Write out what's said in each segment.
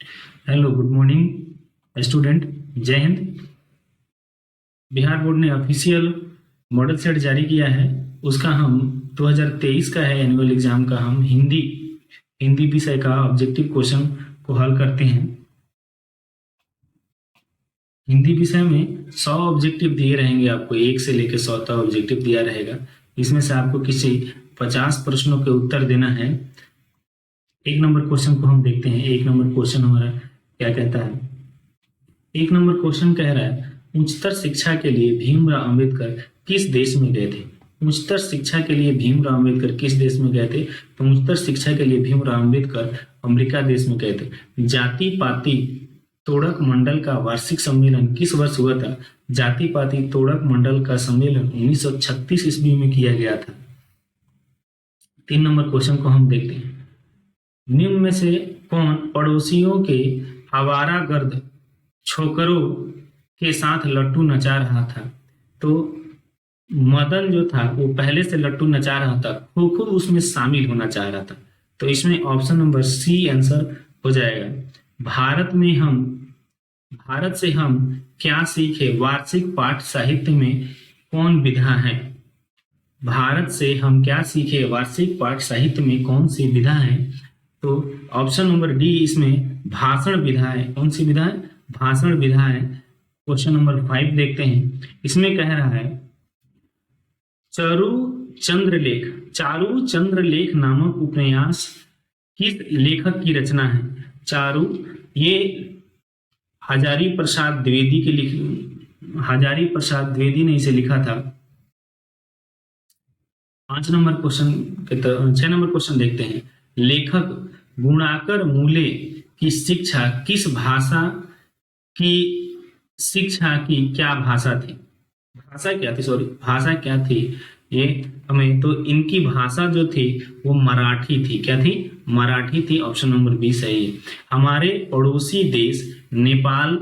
Hello, good morning student. जय Hind. Bihar board ने official model set जारी किया है। उसका हम 2023 का है एनुअल एग्जाम का, हम हिंदी विषय का ऑब्जेक्टिव क्वेश्चन को हल करते हैं। हिंदी विषय में 100 ऑब्जेक्टिव दिए रहेंगे आपको, 1 से लेकर 100 तक ऑब्जेक्टिव दिया रहेगा। इसमें से आपको किसी 50 प्रश्नों के उत्तर देना है। 1 नंबर क्वेश्चन को हम देखते हैं। 1 नंबर क्वेश्चन हमारा क्या कहता है। 1 नंबर क्वेश्चन कह रहा है, उच्चतर शिक्षा के लिए भीमराव अंबेडकर किस देश में गए थे। उच्चतर शिक्षा के लिए भीमराव अंबेडकर किस देश में गए थे? तो उच्चतर शिक्षा के लिए भीमराव अंबेडकर अमेरिका देश में गए थे। जाति पाति तोड़क मंडल का वार्षिक सम्मेलन किस वर्ष हुआ था? जाति पाति तोड़क मंडल का सम्मेलन 1936 ईस्वी में किया गया था। 3 नंबर क्वेश्चन को हम देखते हैं। निम्न में से कौन पड़ोसियों के आवारागर्द छोकरों के साथ लट्टू नचा रहा था? तो मदन जो था वो पहले से लट्टू नचा रहा था, खूब उसमें शामिल होना चाह रहा था। तो इसमें ऑप्शन नंबर सी आंसर हो जाएगा। भारत से हम क्या सीखे वार्षिक पाठ साहित्य में कौन विधा है? भारत से हम क्या सीखे वार्षिक पाठ साहित्य में कौन सी विधा है? तो ऑप्शन नंबर डी इसमें भाषण विधा है। कौन सी विधा है? भाषण विधा है। क्वेश्चन नंबर 5 देखते हैं। इसमें कह रहा है, चारू चंद्रलेख नामक उपन्यास किस लेखक की रचना है? चारू, ये हजारी प्रसाद द्विवेदी ने इसे लिखा था। 6 नंबर क्वेश्चन देखते हैं। लेखक गुणाकर मूले की शिक्षा की क्या भाषा थी? भाषा क्या थी ये हमें, तो इनकी भाषा जो थी वो मराठी थी। क्या थी? मराठी थी। ऑप्शन नंबर बी सही है। हमारे पड़ोसी देश नेपाल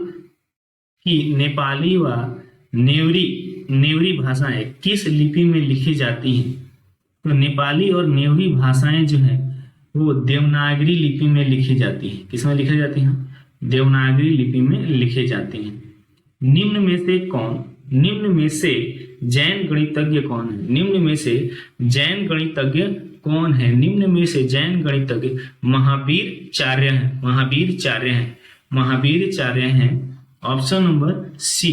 की नेपाली व नेवरी भाषाएं किस लिपि में लिखी जाती हैं? तो नेपाली और नेवरी भाषाएं जो है वो देवनागरी लिपि में लिखी जाती है। किसमें लिखी जाती हैं? देवनागरी लिपि में लिखे जाती हैं। निम्न में से जैन गणितज्ञ कौन है? निम्न में से जैन गणितज्ञ कौन है? निम्न में से जैन गणितज्ञ महावीर चार्य हैं। ऑप्शन नंबर सी।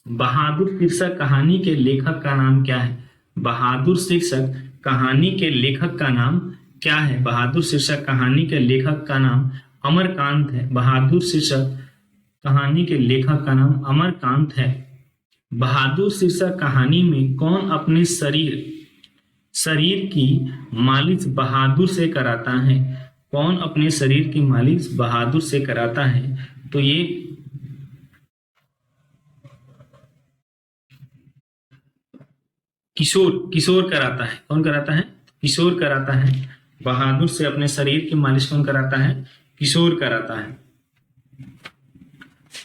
बहादुर शीर्षक कहानी के लेखक का नाम क्या है? बहादुर शीर्षक कहानी के लेखक का नाम क्या है? बहादुर शीर्षक कहानी के लेखक का नाम अमरकांत है। बहादुर शीर्षक कहानी के लेखक का नाम अमरकांत है। बहादुर शीर्षक कहानी में कौन अपने शरीर की मालिश बहादुर से कराता है? कौन अपने शरीर की मालिश बहादुर से कराता है? तो ये किशोर कराता है। कौन कराता है? किशोर कराता है। बहादुर से अपने शरीर की मालिश कौन कराता है? किशोर कराता है।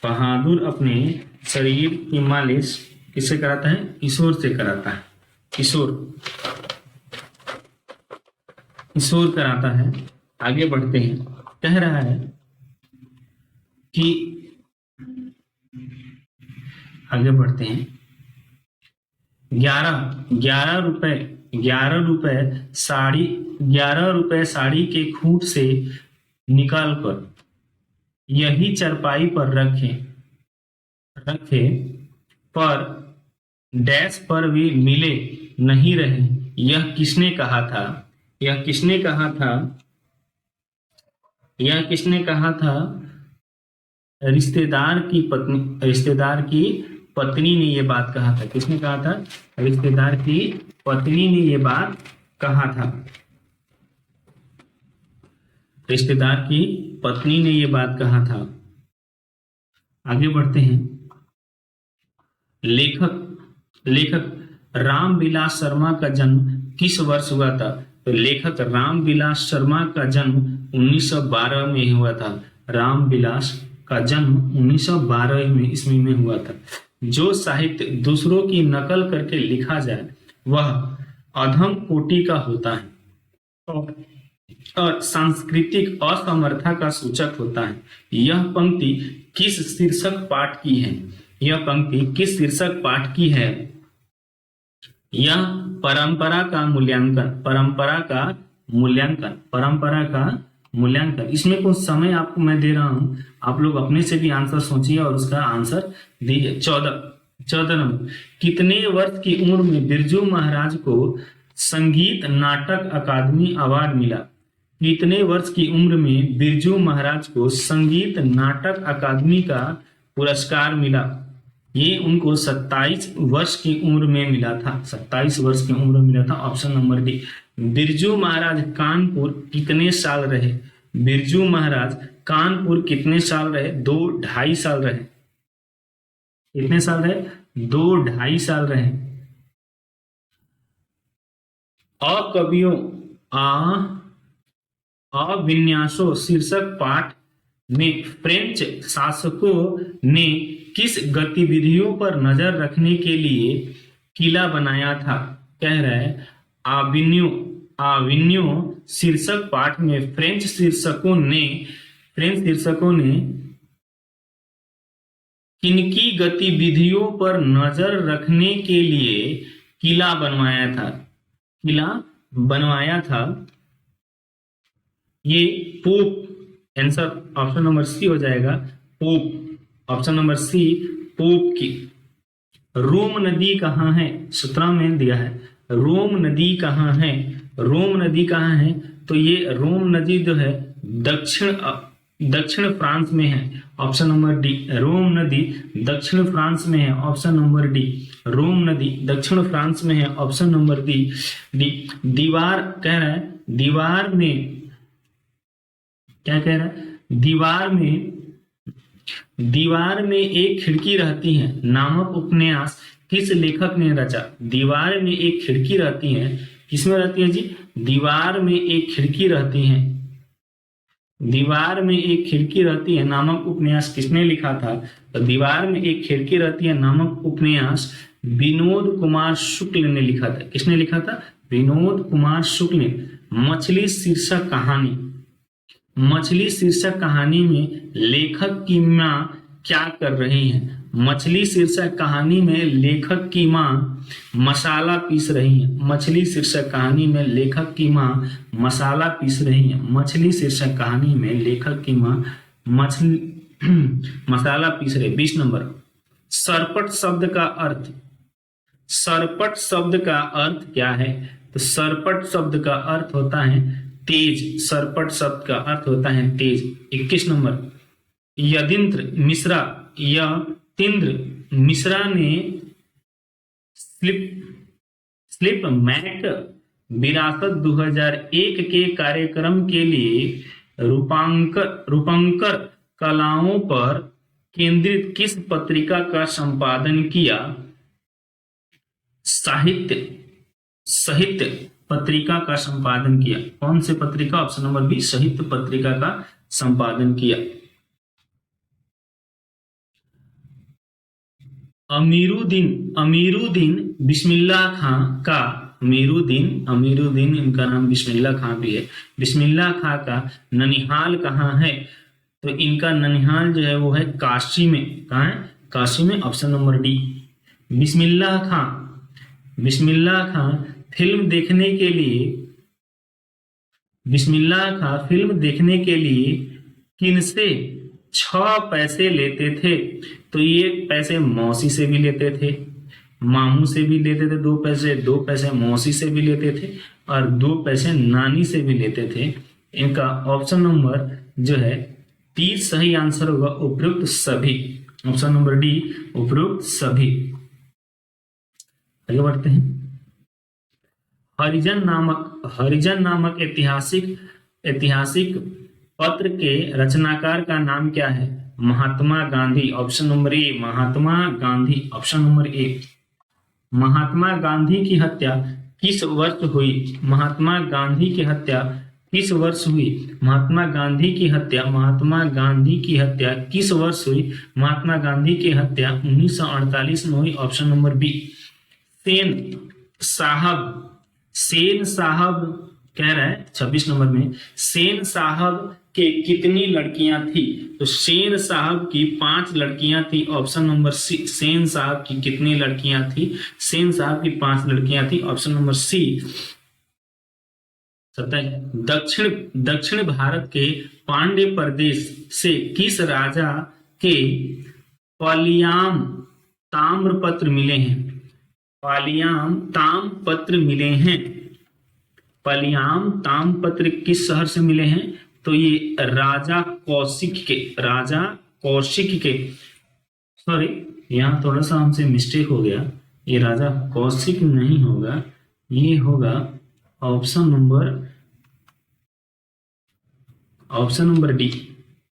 बहादुर अपने शरीर की मालिश किससे कराता है? किशोर से कराता है। किशोर कराता है। आगे बढ़ते हैं। कह रहा है कि 11 रुपए साड़ी के खूंट से निकालकर यही चरपाई पर रखे पर डैश पर भी मिले नहीं रहे। यह किसने कहा था? यह किसने कहा था? रिश्तेदार की पत्नी ने ये बात कहा था। किसने कहा था? रिश्तेदार की पत्नी ने ये बात कहा था। रिश्तेदार की पत्नी ने ये बात कहा था। आगे बढ़ते हैं। लेखक रामविलास शर्मा का जन्म किस वर्ष हुआ था? तो लेखक रामविलास शर्मा का जन्म 1912 में हुआ था। रामविलास का जन्म 1912 ईस्वी में हुआ था। जो साहित्य दूसरों की नकल करके लिखा जाए वह अधम कोटि का होता है। और सांस्कृतिक असमर्था का सूचक होता है। यह पंक्ति किस शीर्षक पाठ की है? यह पंक्ति किस शीर्षक पाठ की है? यह परंपरा का मूल्यांकन, परंपरा का मूल्यांकन, परंपरा का मूल्यांकन। इसमें कुछ समय आपको मैं दे रहा हूं, आप लोग अपने से भी आंसर सोचिए और उसका आंसर दीजिए। 14 नंबर, कितने वर्ष की उम्र में बिरजू महाराज को संगीत नाटक अकादमी अवार्ड मिला? कितने वर्ष की उम्र में बिरजू महाराज को संगीत नाटक अकादमी का पुरस्कार मिला? ये उनको 27 वर्ष की उम्र में मिला था, 27 वर्ष की उम्र में मिला था। Option number D. Birju Maharaj Kanpur कितने साल रहे? बिरजू महाराज कानपुर कितने साल रहे? 2-2.5 साल रहे। कितने साल रहे? 2-2.5 साल रहे। अकवियों अविन्यासों शीर्षक पाठ में फ्रेंच शासकों ने किस गतिविधियों पर नजर रखने के लिए किला बनाया था? कह रहा है आविन्यो शीर्षक पाठ में फ्रेंच शीर्षकों ने किनकी गतिविधियों पर नजर रखने के लिए किला बनवाया था? किला बनवाया था। ये pope, answer option number C हो जाएगा, pope. Option number C, pope की। रोम नदी कहाँ है? 17 में दिया है। रोम नदी कहाँ है? रोम नदी कहाँ है? तो ये रोम नदी जो है दक्षिण फ्रांस में है। Option number D. रोम नदी दक्षिण फ्रांस में है। Option number D. रोम नदी दक्षिण फ्रांस में है। Option number D. दीवार कह रहा है, दीवार में क्या कह रहा है? दीवार में एक खिड़की रहती है नामक उपन्यास किस लेखक ने रचा? दीवार में एक खिड़की रहती है, किसमें रहती है जी? दीवार में एक खिड़की रहती है, दीवार में एक खिड़की रहती है नामक उपन्यास किसने लिखा था? तो दीवार में एक खिड़की रहती है नामक उपन्यास विनोद कुमार शुक्ल ने लिखा था। किसने लिखा था? विनोद कुमार शुक्ल ने। मछली शीर्षक कहानी, मछली शीर्षक कहानी में लेखक की माँ क्या कर रही है? मछली शीर्षक कहानी में लेखक की माँ मसाला पीस रही है। मछली शीर्षक कहानी में लेखक की माँ मसाला पीस रही है। मछली शीर्षक कहानी में लेखक की माँ मसाला पीस रही। 20 नंबर, सरपट शब्द का अर्थ, सरपट शब्द का अर्थ क्या है? तो सरपट शब्द का अर्थ होता है तेज। सरपट शब्द का अर्थ होता है तेज। 21 नंबर, यतीन्द्र मिश्रा ने स्लिप मैक विरासत 2001 के कार्यक्रम के लिए रूपंकर कलाओं पर केंद्रित किस पत्रिका का संपादन किया? साहित्य पत्रिका का संपादन किया। कौन से पत्रिका? ऑप्शन नंबर बी, साहित्य पत्रिका का संपादन किया। अमीरुद्दीन बिस्मिल्लाह खां का, अमीरुद्दीन इनका नाम बिस्मिल्लाह खां भी है। बिस्मिल्लाह खां का ननिहाल कहाँ है? तो इनका ननिहाल जो है वो है काशी में। कहाँ है? काशी में। Option number D. Bismillah Khan film देखने के लिए किनसे 6 पैसे लेते थे? तो ये पैसे मौसी से भी लेते थे, मामू से भी लेते थे 2 पैसे, 2 पैसे मौसी से भी लेते थे और 2 पैसे नानी से भी लेते थे। इनका ऑप्शन नंबर जो है 30 सही आंसर होगा, उपयुक्त सभी। ऑप्शन नंबर डी, उपयुक्त सभी। आगे बढ़ते हैं। हरिजन नामक ऐतिहासिक पत्र के रचनाकार का नाम क्या है? Mahatma Gandhi. Option number A, Mahatma Gandhi. Option number A. Mahatma Gandhi की हत्या किस वर्ष हुई? महात्मा गांधी की हत्या किस वर्ष हुई? महात्मा गांधी की हत्या किस वर्ष हुई? महात्मा गांधी की हत्या 1948 में हुई। Option number B. सेन साहब कह रहा है 26 नंबर में, सेन साहब के कितनी लड़कियां थी? तो सेन साहब की 5 लड़कियां थी। ऑप्शन नंबर सी। सेन साहब की कितनी लड़कियां थी? सेन साहब की 5 लड़कियां थी। Option number C. दक्षिण भारत के पांड्य प्रदेश से किस राजा के पालियाम ताम्रपत्र मिले हैं? पालियाम ताम्रपत्र मिले हैं। पालियाम ताम्रपत्र किस शहर से मिले हैं? तो ये राजा कौशिक के सॉरी, यहाँ थोड़ा सा हमसे मिस्टेक हो गया, ये राजा कौशिक नहीं होगा, ये होगा ऑप्शन नंबर डी।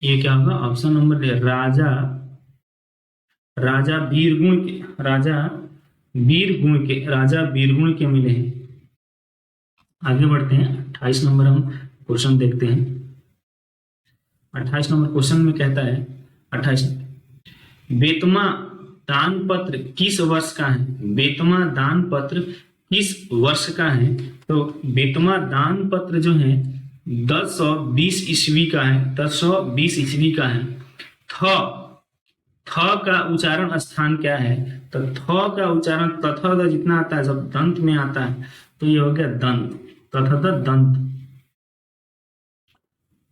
ये क्या होगा? ऑप्शन नंबर डी, राजा वीरगुण के मिले हैं। आगे बढ़ते हैं, 28 नंबर हम क्वेश्चन देखते हैं। 28 नंबर क्वेश्चन में कहता है 28, बेतमा दान पत्र किस वर्ष का है? बेतमा दान पत्र किस वर्ष का है? तो बेतमा दान पत्र जो है 1020 ईस्वी का है। 1020 ईस्वी का है। थ का उच्चारण स्थान क्या है? तो थ का उच्चारण तथा जितना आता है सब दंत में आता है, तो ये हो गया दंत, तथा दंत।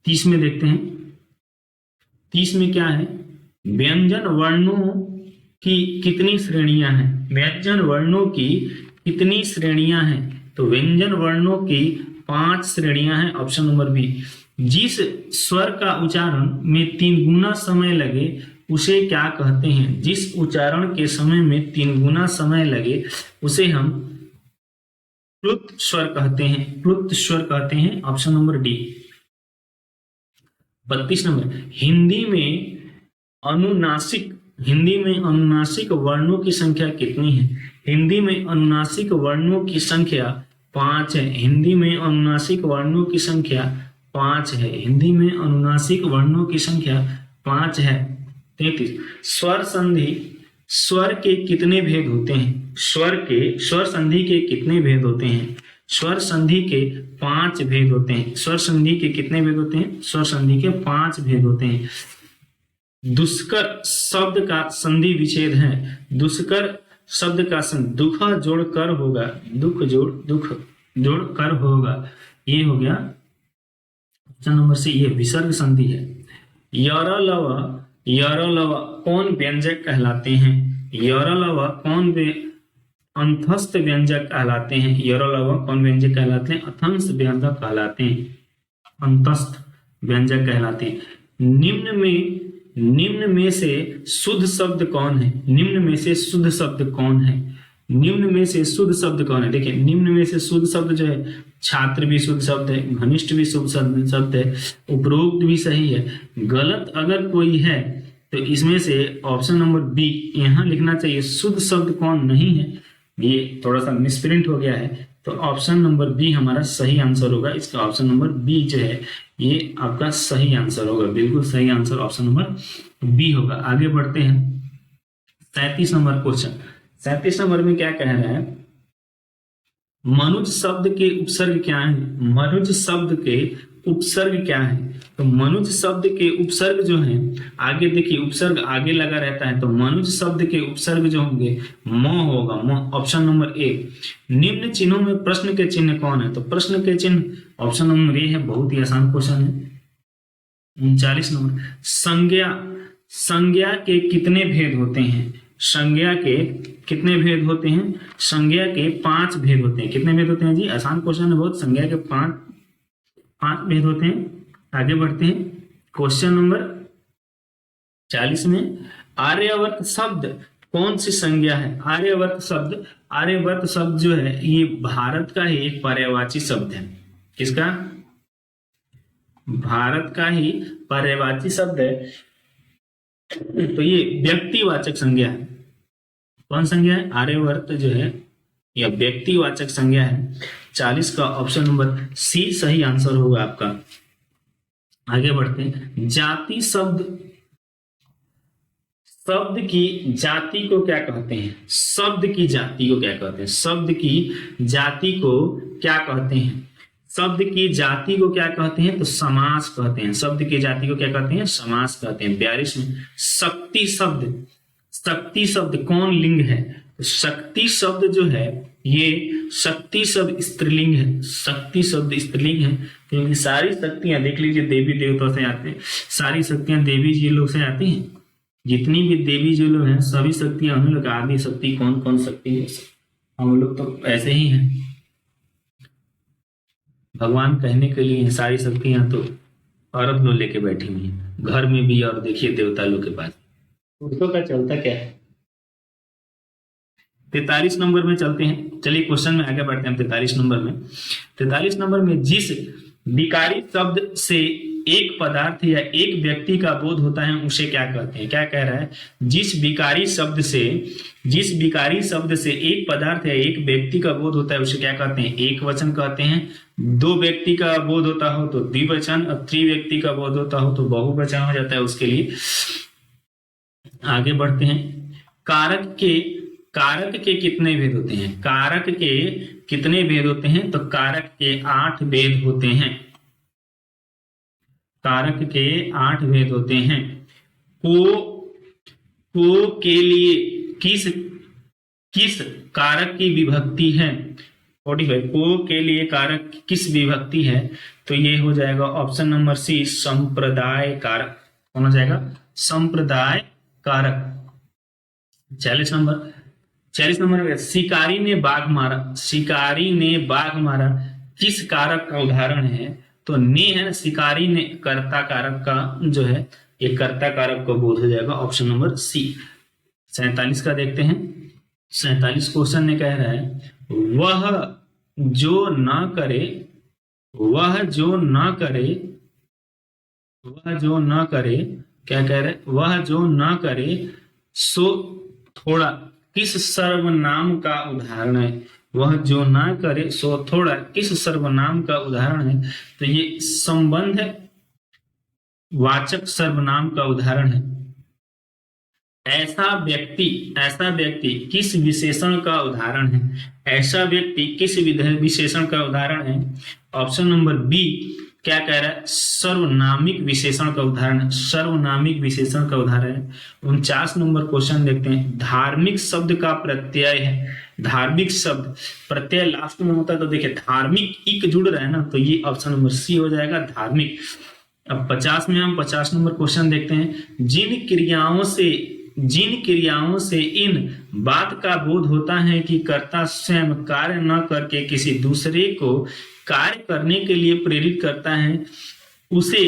30 में देखते हैं, 30 में क्या है? व्यंजन वर्णों की कितनी श्रेणियां हैं? व्यंजन वर्णों की कितनी श्रेणियां हैं? तो व्यंजन वर्णों की 5 श्रेणियां हैं। Option number B. जिस स्वर का उच्चारण में 3 गुना समय लगे उसे क्या कहते हैं? जिस उच्चारण के समय में 3 गुना समय लगे उसे हम प्लुत स्वर कहते हैं। प्लुत स्वर कहते हैं। Option number D. 32 number, Hindi में अनुनासिक वर्णों की संख्या कितनी है? हिंदी में अनुनासिक वर्णों की संख्या 5 है। हिंदी में अनुनासिक वर्णों की संख्या 5 है। हिंदी में अनुनासिक वर्णों की संख्या 5 है। 33, स्वर के कितने भेद होते हैं? स्वर संधि के कितने भेद होते हैं? स्वर संधि के 5 भेद होते हैं। स्वर संधि के कितने भेद होते हैं? स्वर संधि के 5 भेद होते हैं। दुष्कर शब्द का संधि विच्छेद है। दुष्कर शब्द का दुख जोड़ कर होगा। दुख जोड़ कर होगा। ये हो गया ऑप्शन नंबर सी, ये विसर्ग संधि है। यरलव कौन व्यंजक कहलाते हैं? यरलव कौन अंतस्थ व्यंजक कहलाते हैं? यरलव कौन व्यंजक कहलाते हैं? अथंस व्यंजक कहलाते हैं। अंतस्थ व्यंजक कहलाते हैं। निम्न में से शुद्ध शब्द कौन है? निम्न में से शुद्ध शब्द कौन है? निम्न में से शुद्ध शब्द कौन है? देखिए, निम्न में से शुद्ध शब्द जो है, छात्र भी शुद्ध शब्द है, घनिष्ठ भी शुद्ध शब्द है, उपरोक्त भी सही है। गलत अगर कोई है तो इसमें से ऑप्शन नंबर बी यहाँ लिखना चाहिए। शुद्ध शब्द कौन नहीं है, ये थोड़ा सा मिसप्रिंट हो गया है, तो ऑप्शन नंबर बी हमारा सही आंसर होगा। इसका ऑप्शन नंबर बी जो है ये आपका सही आंसर होगा। बिल्कुल सही आंसर ऑप्शन नंबर बी होगा। आगे बढ़ते हैं, 37 नंबर क्वेश्चन। 37 नंबर में क्या कह रहा है? मनुज शब्द के उपसर्ग क्या है? मनुज शब्द के उपसर्ग क्या है? तो मनुज शब्द के उपसर्ग जो है, आगे देखिए उपसर्ग आगे लगा रहता है, तो मनुज शब्द के उपसर्ग जो होंगे म होगा। म। Option number A. निम्न चिन्हों में प्रश्न के चिन्ह कौन है? तो प्रश्न के चिन्ह ऑप्शन नंबर ए है। बहुत ही आसान क्वेश्चन है। 39 नंबर, संज्ञा के कितने भेद होते हैं? संज्ञा के कितने भेद होते हैं? संज्ञा के 5 भेद होते हैं। कितने भेद होते हैं जी? आसान क्वेश्चन है बहुत। संज्ञा के 5 भेद होते हैं। आगे बढ़ते हैं, क्वेश्चन नंबर 40 में, आर्यवर्त शब्द कौन सी संज्ञा है? आर्यवर्त शब्द जो है ये भारत का ही एक पर्यायवाची शब्द है। किसका? भारत का ही पर्यायवाची शब्द है। तो ये व्यक्तिवाचक संज्ञा है। कौन संज्ञा है? आर्यवर्त जो है यह व्यक्तिवाचक संज्ञा है। 40 का ऑप्शन नंबर सी सही आंसर होगा आपका। आगे बढ़ते हैं, जाति शब्द की जाति को क्या कहते हैं? शब्द की जाति को क्या कहते हैं? शब्द की जाति को क्या कहते हैं? शब्द की जाति को क्या कहते हैं? तो समास कहते हैं। शब्द की जाति को क्या कहते हैं? समास कहते हैं। 42 में शक्ति शब्द, शक्ति शब्द कौन लिंग है? तो शक्ति शब्द जो है ये शक्ति शब्द स्त्रीलिंग है। शक्ति शब्द स्त्रीलिंग है क्योंकि सारी शक्तियां देख लीजिए देवी देवताओं से आते हैं, सारी शक्तियां देवी जी लोग से आती हैं। जितनी भी देवी जी लोग हैं सभी शक्तियां उन्हीं लोग। आदि शक्ति कौन कौन शक्ति है? हम लोग तो ऐसे ही हैं, भगवान कहने के लिए सारी शक्तियां तो औरत लोग लेके बैठी हुई हैं, घर में भी और देखिए देवता लोग के पास। पुरुषों का चलता क्या है? 43 नंबर में चलते हैं। चलिए क्वेश्चन में आगे बढ़ते हैं। 43 नंबर में, 43 नंबर में जिस विकारी शब्द से एक पदार्थ या एक व्यक्ति का बोध होता है उसे क्या कहते हैं? क्या कह रहा है? जिस विकारी शब्द से एक पदार्थ या एक व्यक्ति का बोध होता है उसे क्या कहते हैं? एक वचन कहते हैं। दो व्यक्ति का बोध होता हो तो द्विवचन, और त्रिव्यक्ति का बोध होता हो तो बहुवचन हो जाता है। उसके लिए आगे बढ़ते हैं। कारक के कितने भेद होते हैं? कारक के कितने भेद होते हैं? तो कारक के 8 भेद होते हैं। कारक के 8 भेद होते हैं। को के लिए किस कारक की विभक्ति है? 45 को के लिए कारक किस विभक्ति है? तो ये हो जाएगा ऑप्शन नंबर सी, संप्रदाय कारक। कौन हो जाएगा? संप्रदाय कारक। 40 नंबर में शिकारी ने बाघ मारा। शिकारी ने बाघ मारा किस कारक का उदाहरण है? तो ने है ना, शिकारी ने कर्ता कारक का जो है एक कर्ता कारक का बोध हो जाएगा। ऑप्शन नंबर सी। 47 का देखते हैं। 47 क्वेश्चन ने कह रहा है वह जो न करे क्या कह रहे? वह जो न करे सो थोड़ा किस सर्वनाम का उदाहरण है? वह जो ना करे सो थोड़ा किस सर्वनाम का उदाहरण है? तो ये संबंध वाचक सर्वनाम का उदाहरण है। ऐसा व्यक्ति किस विशेषण का उदाहरण है? ऐसा व्यक्ति किस विशेषण का उदाहरण है? ऑप्शन नंबर बी क्या कह रहा है? सर्वनामिक विशेषण का उदाहरण। सर्वनामिक विशेषण का उदाहरण है। 49 नंबर क्वेश्चन देखते हैं। धार्मिक शब्द का प्रत्यय है। धार्मिक शब्द प्रत्यय लास्ट में होता है तो देखिए धार्मिक इक जुड़ रहा है ना, तो ये ऑप्शन नंबर सी हो जाएगा, धार्मिक। अब 50 में हम 50 नंबर क्वेश्चन देखते हैं। जिन क्रियाओं से इन बात का बोध होता है कि कर्ता स्वयं कार्य न करके किसी दूसरे को कार्य करने के लिए प्रेरित करता है उसे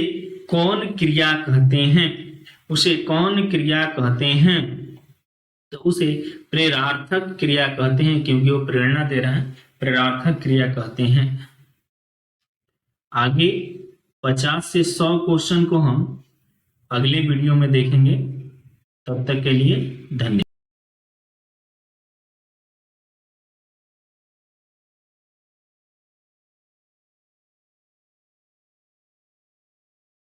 कौन क्रिया कहते हैं? तो उसे प्रेरार्थक क्रिया कहते हैं क्योंकि वो प्रेरणा दे रहा है, प्रेरार्थक क्रिया कहते हैं। आगे 50 से 100 क्वेश्चन को हम अगले वीडियो में देखेंगे। तब तक के लिए धन्यवाद।